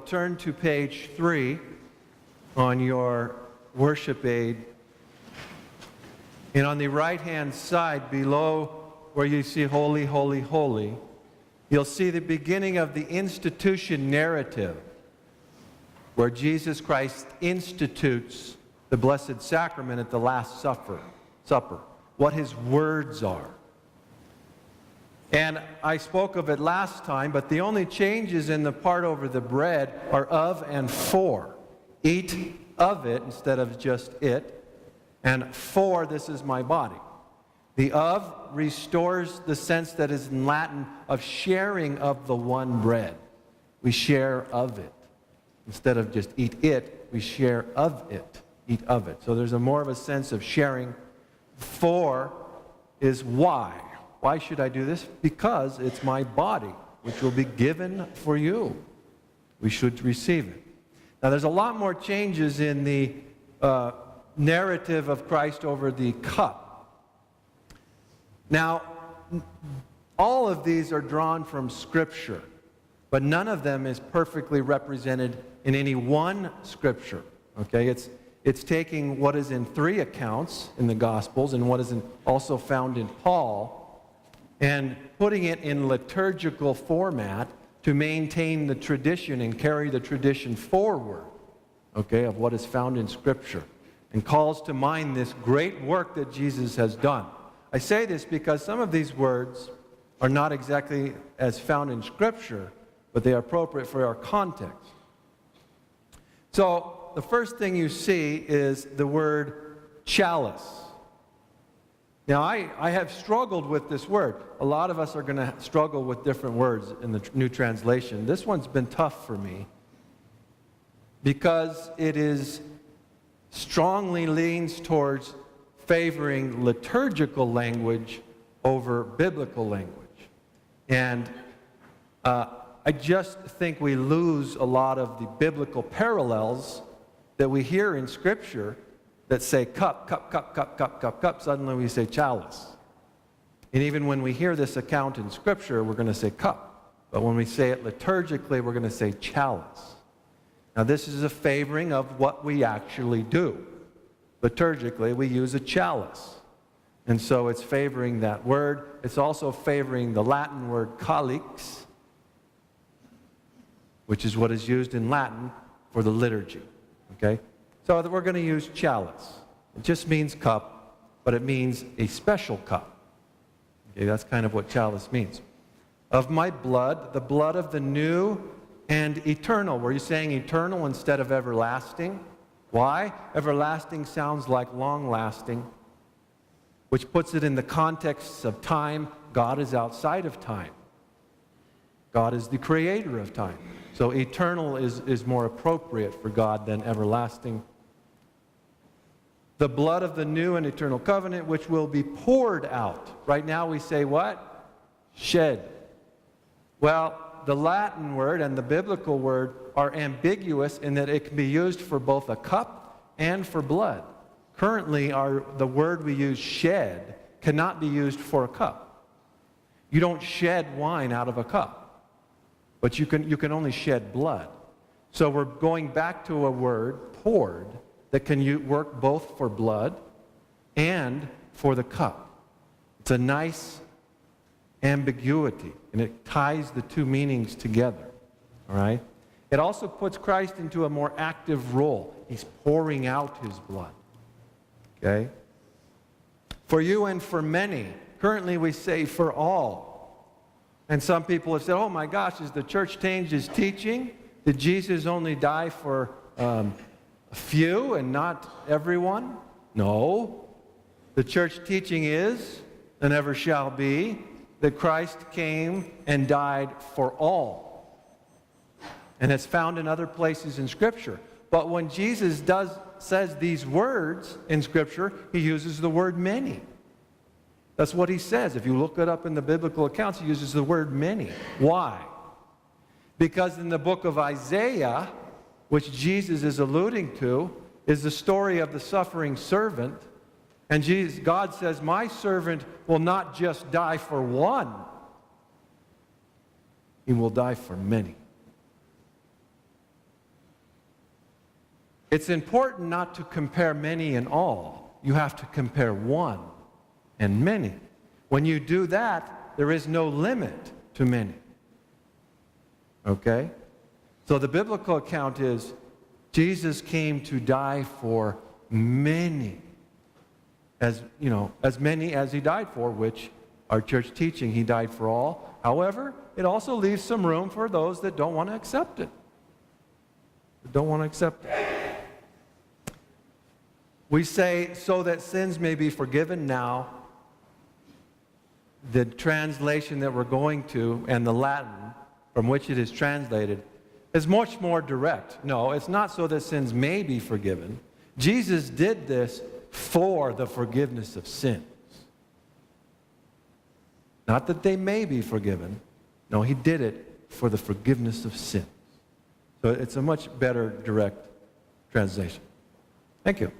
turn to page 3 on your worship aid. And on the right-hand side, below where you see Holy, Holy, Holy, you'll see the beginning of the institution narrative, where Jesus Christ institutes the Blessed Sacrament at the Last Supper, what his words are. And I spoke of it last time, but the only changes in the part over the bread are of and for. Eat of it instead of just it. And for, this is my body. The of restores the sense that is in Latin of sharing of the one bread. We share of it. Instead of just eat it, we share of it. Eat of it. So there's more of a sense of sharing. For is why. Why should I do this? Because it's my body, which will be given for you. We should receive it. Now, there's a lot more changes in the narrative of Christ over the cup. Now, all of these are drawn from Scripture, but none of them is perfectly represented in any one Scripture. Okay, it's taking what is in 3 accounts in the Gospels and what is also found in Paul, and putting it in liturgical format to maintain the tradition and carry the tradition forward, okay, of what is found in Scripture, and calls to mind this great work that Jesus has done. I say this because some of these words are not exactly as found in Scripture, but they are appropriate for our context. So, the first thing you see is the word chalice. Now, I have struggled with this word. A lot of us are going to struggle with different words in the New Translation. This one's been tough for me because it is strongly leans towards favoring liturgical language over biblical language. And I just think we lose a lot of the biblical parallels that we hear in Scripture that say cup, cup, cup, cup, cup, cup, cup. Suddenly we say chalice. And even when we hear this account in Scripture, we're going to say cup. But when we say it liturgically, we're going to say chalice. Now this is a favoring of what we actually do. Liturgically, we use a chalice. And so it's favoring that word. It's also favoring the Latin word calix, which is what is used in Latin for the liturgy. Okay? So we're going to use chalice. It just means cup, but it means a special cup. Okay, that's kind of what chalice means. Of my blood, the blood of the new and eternal. Were you saying eternal instead of everlasting? Why? Everlasting sounds like long-lasting, which puts it in the context of time. God is outside of time. God is the creator of time. So eternal is more appropriate for God than everlasting. The blood of the new and eternal covenant, which will be poured out. Right now we say what? Shed. Well, the Latin word and the biblical word are ambiguous in that it can be used for both a cup and for blood. Currently, the word we use, shed, cannot be used for a cup. You don't shed wine out of a cup, but you can only shed blood. So we're going back to a word, poured, that can work both for blood and for the cup. It's a nice ambiguity, and it ties the two meanings together. All right? It also puts Christ into a more active role. He's pouring out his blood. Okay? For you and for many. Currently we say for all. And some people have said, oh my gosh, has the church changed its teaching? Did Jesus only die for a few and not everyone? No. The church teaching is, and ever shall be, that Christ came and died for all. And it's found in other places in Scripture. But when Jesus says these words in Scripture, he uses the word many. That's what he says. If you look it up in the biblical accounts, he uses the word many. Why? Because in the book of Isaiah, which Jesus is alluding to, is the story of the suffering servant. And God says, my servant will not just die for one. He will die for many. It's important not to compare many and all. You have to compare one and many. When you do that, there is no limit to many. Okay? So the biblical account is Jesus came to die for many. As many as he died for, which our church teaching, he died for all. However, it also leaves some room for those that don't want to accept it. We say, so that sins may be forgiven now. The translation that we're going to, and the Latin from which it is translated, is much more direct. No, it's not so that sins may be forgiven. Jesus did this for the forgiveness of sins. Not that they may be forgiven. No, he did it for the forgiveness of sins. So it's a much better direct translation. Thank you.